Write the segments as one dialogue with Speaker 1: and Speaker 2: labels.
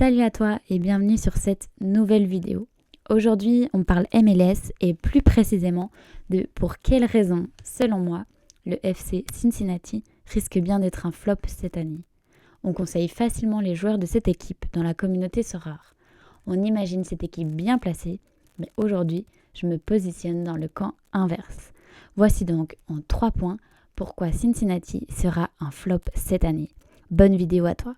Speaker 1: Salut à toi et bienvenue sur cette nouvelle vidéo. Aujourd'hui, on parle MLS et plus précisément de pour quelles raisons, selon moi, le FC Cincinnati risque bien d'être un flop cette année. On conseille facilement les joueurs de cette équipe dont la communauté se rare. On imagine cette équipe bien placée, mais aujourd'hui, je me positionne dans le camp inverse. Voici donc en 3 points pourquoi Cincinnati sera un flop cette année. Bonne vidéo à toi!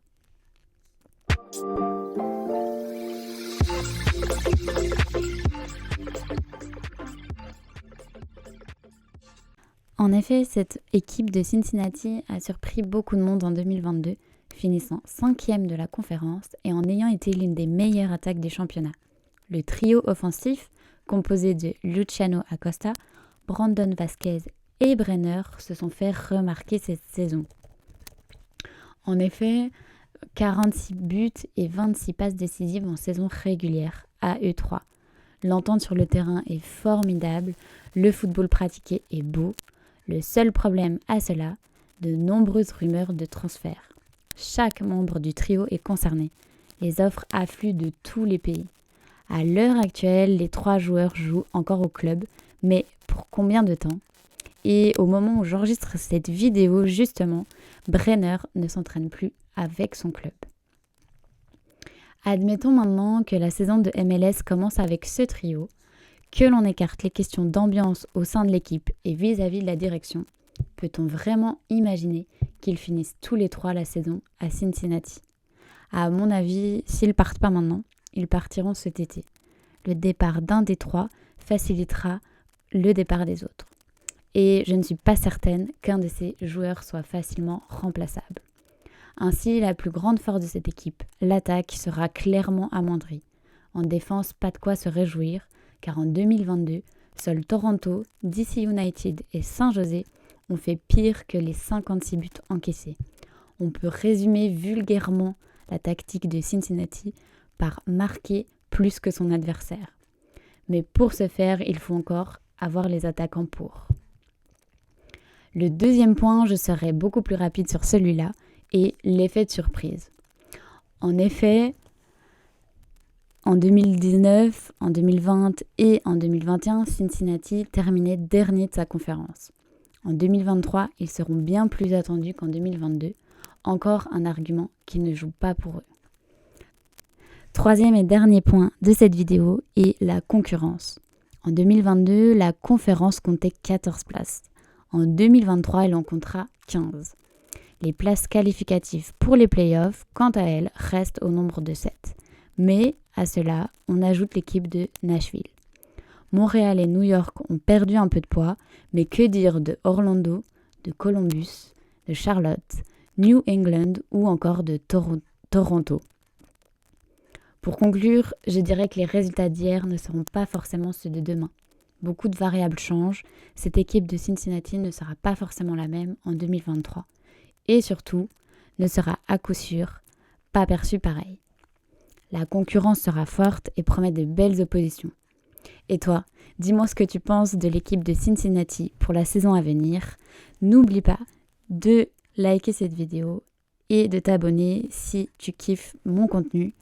Speaker 1: En effet, cette équipe de Cincinnati a surpris beaucoup de monde en 2022, finissant 5e de la conférence et en ayant été l'une des meilleures attaques du championnat. Le trio offensif, composé de Luciano Acosta, Brandon Vasquez et Brenner, se sont fait remarquer cette saison. En effet, 46 buts et 26 passes décisives en saison régulière, à eux 3. L'entente sur le terrain est formidable, le football pratiqué est beau. Le seul problème à cela, de nombreuses rumeurs de transfert. Chaque membre du trio est concerné. Les offres affluent de tous les pays. À l'heure actuelle, les 3 joueurs jouent encore au club, mais pour combien de temps ? Et au moment où j'enregistre cette vidéo, justement, Brenner ne s'entraîne plus avec son club. Admettons maintenant que la saison de MLS commence avec ce trio, que l'on écarte les questions d'ambiance au sein de l'équipe et vis-à-vis de la direction. Peut-on vraiment imaginer qu'ils finissent tous les 3 la saison à Cincinnati ? À mon avis, s'ils ne partent pas maintenant, ils partiront cet été. Le départ d'un des 3 facilitera le départ des autres. Et je ne suis pas certaine qu'un de ces joueurs soit facilement remplaçable. Ainsi, la plus grande force de cette équipe, l'attaque, sera clairement amoindrie. En défense, pas de quoi se réjouir, car en 2022, seuls Toronto, DC United et Saint-José ont fait pire que les 56 buts encaissés. On peut résumer vulgairement la tactique de Cincinnati par marquer plus que son adversaire. Mais pour ce faire, il faut encore avoir les attaquants pour. Le deuxième point, je serai beaucoup plus rapide sur celui-là, et l'effet de surprise. En effet, en 2019, en 2020 et en 2021, Cincinnati terminait dernier de sa conférence. En 2023, ils seront bien plus attendus qu'en 2022. Encore un argument qui ne joue pas pour eux. Troisième et dernier point de cette vidéo est la concurrence. En 2022, la conférence comptait 14 places. En 2023, elle en comptera 15. Les places qualificatives pour les playoffs, quant à elles, restent au nombre de 7. Mais à cela, on ajoute l'équipe de Nashville. Montréal et New York ont perdu un peu de poids, mais que dire de Orlando, de Columbus, de Charlotte, New England ou encore de Toronto. Pour conclure, je dirais que les résultats d'hier ne seront pas forcément ceux de demain. Beaucoup de variables changent, cette équipe de Cincinnati ne sera pas forcément la même en 2023. Et surtout, ne sera à coup sûr pas perçue pareil. La concurrence sera forte et promet de belles oppositions. Et toi, dis-moi ce que tu penses de l'équipe de Cincinnati pour la saison à venir. N'oublie pas de liker cette vidéo et de t'abonner si tu kiffes mon contenu.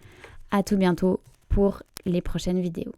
Speaker 1: À tout bientôt pour les prochaines vidéos.